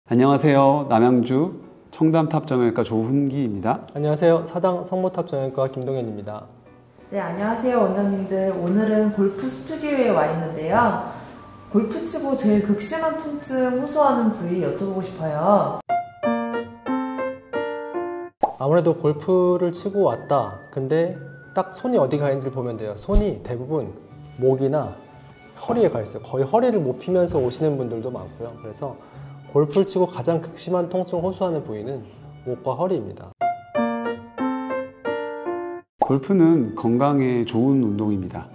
안녕하세요. 남양주 청담탑정형외과 조훈기입니다. 안녕하세요. 사당 성모탑정형외과 김동현입니다. 네, 안녕하세요 원장님들. 오늘은 골프 스튜디오에 와 있는데요. 골프 치고 제일 극심한 통증 호소하는 부위 여쭤보고 싶어요. 아무래도 골프를 치고 왔다. 근데 딱 손이 어디 가 있는지 보면 돼요. 손이 대부분 목이나 허리에 가 있어요. 거의 허리를 못 피면서 오시는 분들도 많고요. 그래서 골프를 치고 가장 극심한 통증을 호소하는 부위는 목과 허리입니다. 골프는 건강에 좋은 운동입니다.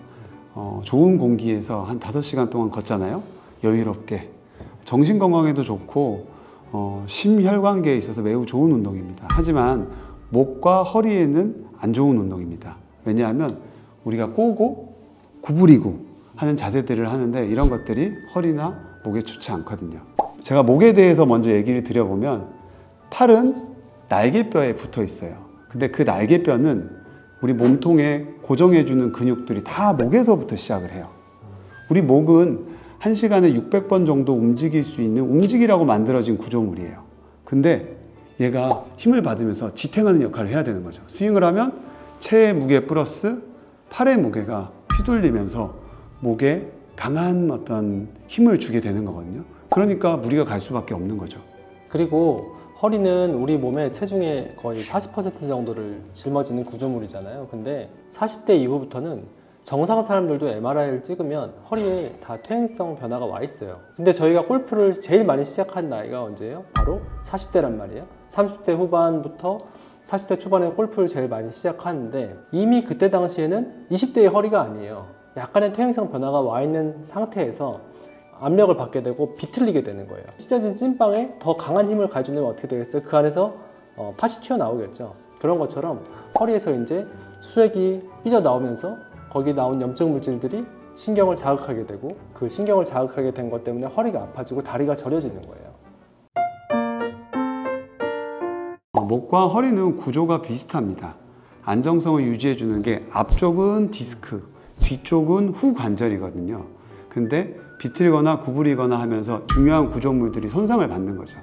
좋은 공기에서 한 5시간 동안 걷잖아요. 여유롭게. 정신 건강에도 좋고 심혈관계에 있어서 매우 좋은 운동입니다. 하지만 목과 허리에는 안 좋은 운동입니다. 왜냐하면 우리가 꼬고 구부리고 하는 자세들을 하는데 이런 것들이 허리나 목에 좋지 않거든요. 제가 목에 대해서 먼저 얘기를 드려보면 팔은 날개뼈에 붙어 있어요. 근데 그 날개뼈는 우리 몸통에 고정해주는 근육들이 다 목에서부터 시작을 해요. 우리 목은 1시간에 600번 정도 움직일 수 있는 움직이라고 만들어진 구조물이에요. 근데 얘가 힘을 받으면서 지탱하는 역할을 해야 되는 거죠. 스윙을 하면 체의 무게 플러스 팔의 무게가 휘둘리면서 목에 강한 어떤 힘을 주게 되는 거거든요. 그러니까 무리가 갈 수밖에 없는 거죠. 그리고 허리는 우리 몸의 체중의 거의 40% 정도를 짊어지는 구조물이잖아요. 근데 40대 이후부터는 정상 사람들도 MRI를 찍으면 허리에 다 퇴행성 변화가 와 있어요. 근데 저희가 골프를 제일 많이 시작한 나이가 언제예요? 바로 40대란 말이에요. 30대 후반부터 40대 초반에 골프를 제일 많이 시작하는데 이미 그때 당시에는 20대의 허리가 아니에요. 약간의 퇴행성 변화가 와 있는 상태에서 압력을 받게 되고 비틀리게 되는 거예요. 찢어진 찐빵에 더 강한 힘을 가해주면 어떻게 되겠어요? 그 안에서 팥이 튀어나오겠죠. 그런 것처럼 허리에서 이제 수액이 삐져나오면서 거기 나온 염증 물질들이 신경을 자극하게 되고 그 신경을 자극하게 된 것 때문에 허리가 아파지고 다리가 저려지는 거예요. 목과 허리는 구조가 비슷합니다. 안정성을 유지해주는 게 앞쪽은 디스크, 뒤쪽은 후관절이거든요. 근데 비틀거나 구부리거나 하면서 중요한 구조물들이 손상을 받는 거죠.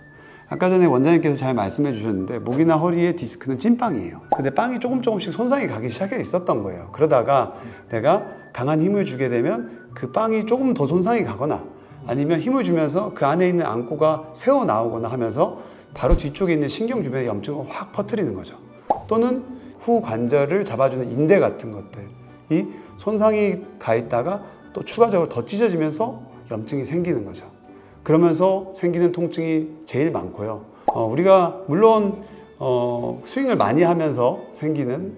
아까 전에 원장님께서 잘 말씀해 주셨는데 목이나 허리의 디스크는 찐빵이에요. 근데 빵이 조금씩 손상이 가기 시작해 있었던 거예요. 그러다가 내가 강한 힘을 주게 되면 그 빵이 조금 더 손상이 가거나 아니면 힘을 주면서 그 안에 있는 안고가 새어 나오거나 하면서 바로 뒤쪽에 있는 신경 주변에 염증을 확 퍼뜨리는 거죠. 또는 후관절을 잡아주는 인대 같은 것들이 손상이 가 있다가 또 추가적으로 더 찢어지면서 염증이 생기는 거죠. 그러면서 생기는 통증이 제일 많고요. 우리가 물론 스윙을 많이 하면서 생기는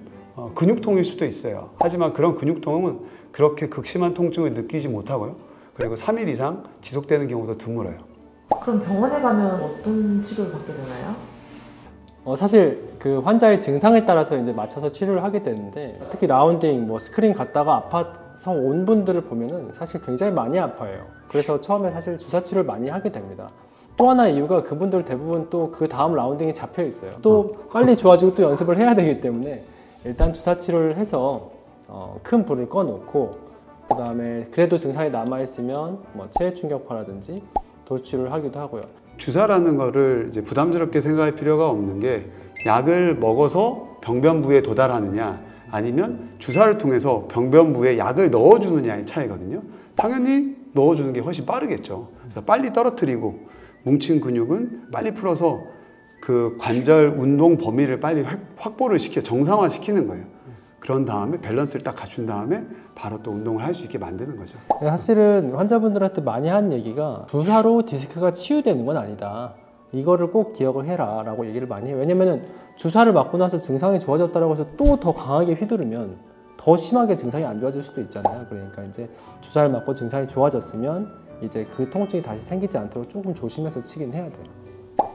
근육통일 수도 있어요. 하지만 그런 근육통은 그렇게 극심한 통증을 느끼지 못하고요. 그리고 3일 이상 지속되는 경우도 드물어요. 그럼 병원에 가면 어떤 치료를 받게 되나요? 사실 그 환자의 증상에 따라서 이제 맞춰서 치료를 하게 되는데 특히 라운딩, 스크린 갔다가 아파서 온 분들을 보면은 사실 굉장히 많이 아파해요. 그래서 처음에 사실 주사 치료를 많이 하게 됩니다. 또 하나 이유가 그분들 대부분 또 그 다음 라운딩이 잡혀 있어요. 또 빨리 좋아지고 또 연습을 해야 되기 때문에 일단 주사 치료를 해서 큰 불을 꺼놓고 그 다음에 그래도 증상이 남아있으면 체해 충격파라든지 돌치료를 하기도 하고요. 주사라는 거를 이제 부담스럽게 생각할 필요가 없는 게 약을 먹어서 병변부에 도달하느냐 아니면 주사를 통해서 병변부에 약을 넣어주느냐의 차이거든요. 당연히 넣어주는 게 훨씬 빠르겠죠. 그래서 빨리 떨어뜨리고 뭉친 근육은 빨리 풀어서 그 관절 운동 범위를 빨리 확보를 시켜 정상화시키는 거예요. 그런 다음에 밸런스를 딱 갖춘 다음에 바로 또 운동을 할 수 있게 만드는 거죠. 사실은 환자분들한테 많이 하는 얘기가 주사로 디스크가 치유되는 건 아니다. 이거를 꼭 기억을 해라 라고 얘기를 많이 해요. 왜냐면은 주사를 맞고 나서 증상이 좋아졌다고 해서 또 더 강하게 휘두르면 더 심하게 증상이 안 좋아질 수도 있잖아요. 그러니까 이제 주사를 맞고 증상이 좋아졌으면 이제 그 통증이 다시 생기지 않도록 조금 조심해서 치긴 해야 돼요.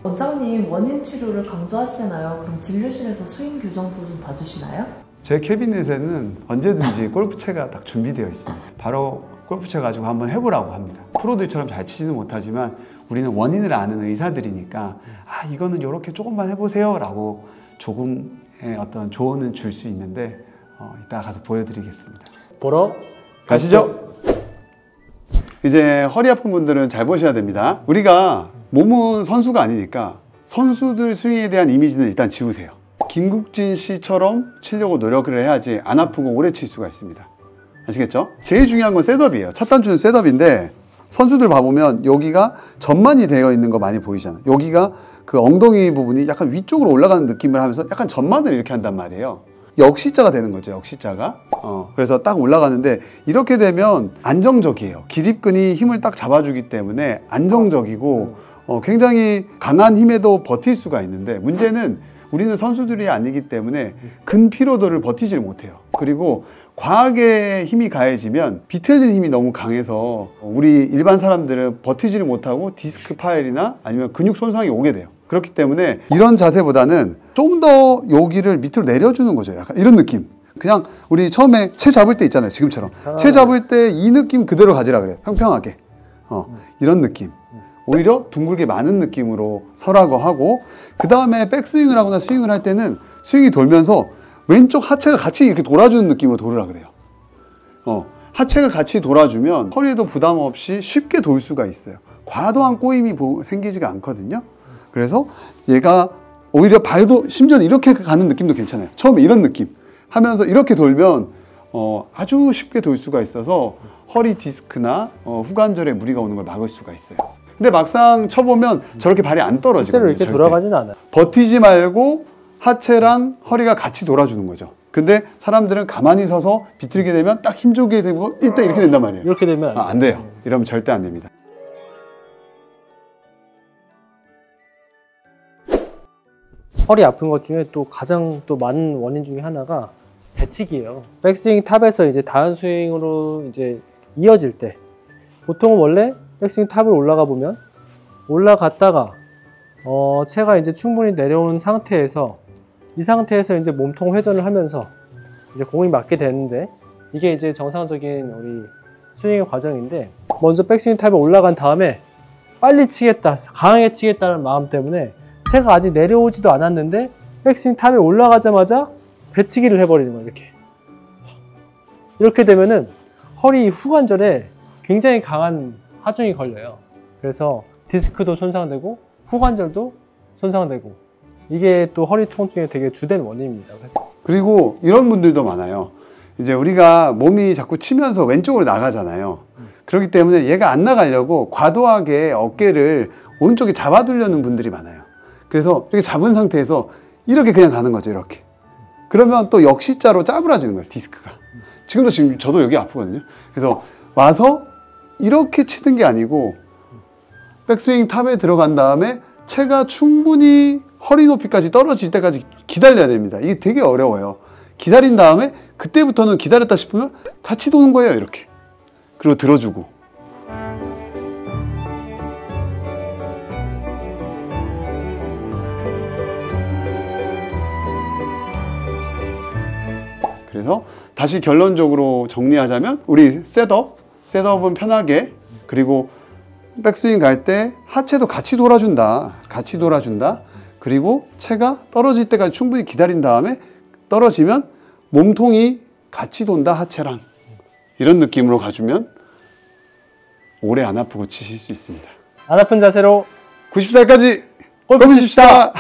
원장님 원인 치료를 강조하시잖아요. 그럼 진료실에서 스윙 교정도 좀 봐주시나요? 제 캐비넷에는 언제든지 골프채가 딱 준비되어 있습니다. 바로 골프채 가지고 한번 해보라고 합니다. 프로들처럼 잘 치지는 못하지만 우리는 원인을 아는 의사들이니까 이거는 이렇게 조금만 해보세요 라고 조금의 어떤 조언은 줄 수 있는데 이따 가서 보여드리겠습니다. 보러 가시죠. 이제 허리 아픈 분들은 잘 보셔야 됩니다. 우리가 몸은 선수가 아니니까 선수들 스윙에 대한 이미지는 일단 지우세요. 김국진 씨처럼 치려고 노력을 해야지 안 아프고 오래 칠 수가 있습니다. 아시겠죠? 제일 중요한 건 셋업이에요. 첫 단추는 셋업인데 선수들 봐보면 여기가 전만이 되어 있는 거 많이 보이잖아요. 여기가 그 엉덩이 부분이 약간 위쪽으로 올라가는 느낌을 하면서 약간 전만을 이렇게 한단 말이에요. 역시자가 되는 거죠. 역시자가. 그래서 딱 올라가는데 이렇게 되면 안정적이에요. 기립근이 힘을 딱 잡아주기 때문에 안정적이고 굉장히 강한 힘에도 버틸 수가 있는데 문제는 우리는 선수들이 아니기 때문에 근피로도를 버티질 못해요. 그리고 과하게 힘이 가해지면 비틀리는 힘이 너무 강해서 우리 일반 사람들은 버티지를 못하고 디스크 파열이나 아니면 근육 손상이 오게 돼요. 그렇기 때문에 이런 자세보다는 좀 더 여기를 밑으로 내려주는 거죠. 약간 이런 느낌. 그냥 우리 처음에 채 잡을 때 있잖아요. 지금처럼. 채 잡을 때 이 느낌 그대로 가지라 그래요. 평평하게. 이런 느낌. 오히려 둥글게 많은 느낌으로 서라고 하고 그 다음에 백스윙을 하거나 스윙을 할 때는 스윙이 돌면서 왼쪽 하체가 같이 이렇게 돌아주는 느낌으로 돌으라 그래요. 하체가 같이 돌아주면 허리에도 부담 없이 쉽게 돌 수가 있어요. 과도한 꼬임이 생기지가 않거든요. 그래서 얘가 오히려 발도 심지어 이렇게 가는 느낌도 괜찮아요. 처음에 이런 느낌 하면서 이렇게 돌면 아주 쉽게 돌 수가 있어서 허리 디스크나 후관절에 무리가 오는 걸 막을 수가 있어요. 근데 막상 쳐보면 저렇게 발이 안 떨어지거든요. 실제로 이렇게 절대. 돌아가진 않아요. 버티지 말고 하체랑 허리가 같이 돌아주는 거죠. 근데 사람들은 가만히 서서 비틀게 되면 딱 힘주게 되고 일단 이렇게 된단 말이에요. 이렇게 되면 안 돼요. 이러면 절대 안 됩니다. 허리 아픈 것 중에 또 가장 또 많은 원인 중에 하나가 배치기예요. 백스윙 탑에서 이제 다운 스윙으로 이제 이어질 때 보통은 원래 백스윙 탑을 올라가 보면 올라갔다가 채가 이제 충분히 내려온 상태에서 이 상태에서 이제 몸통 회전을 하면서 이제 공이 맞게 되는데 이게 이제 정상적인 우리 스윙의 과정인데 먼저 백스윙 탑에 올라간 다음에 빨리 치겠다, 강하게 치겠다는 마음 때문에 채가 아직 내려오지도 않았는데 백스윙 탑에 올라가자마자 배치기를 해버리는 거예요. 이렇게 되면은 허리 후관절에 굉장히 강한 하중이 걸려요. 그래서 디스크도 손상되고 후관절도 손상되고 이게 또 허리 통증의 되게 주된 원인입니다. 그리고 이런 분들도 많아요. 이제 우리가 몸이 자꾸 치면서 왼쪽으로 나가잖아요. 그렇기 때문에 얘가 안 나가려고 과도하게 어깨를 오른쪽에 잡아두려는 분들이 많아요. 그래서 이렇게 잡은 상태에서 이렇게 그냥 가는 거죠. 이렇게. 그러면 또 역시자로 짜부라지는 거예요. 디스크가. 지금 저도 여기 아프거든요. 그래서 와서 이렇게 치는 게 아니고 백스윙 탑에 들어간 다음에 채가 충분히 허리 높이까지 떨어질 때까지 기다려야 됩니다. 이게 되게 어려워요. 기다린 다음에 그때부터는 기다렸다 싶으면 같이 도는 거예요. 이렇게. 그리고 들어주고. 그래서 다시 결론적으로 정리하자면 우리 셋업은 편하게 그리고 백스윙 갈 때 하체도 같이 돌아준다. 그리고 채가 떨어질 때까지 충분히 기다린 다음에 떨어지면 몸통이 같이 돈다. 하체랑 이런 느낌으로 가주면 오래 안 아프고 치실 수 있습니다. 안 아픈 자세로 90살까지 골프 치십시다.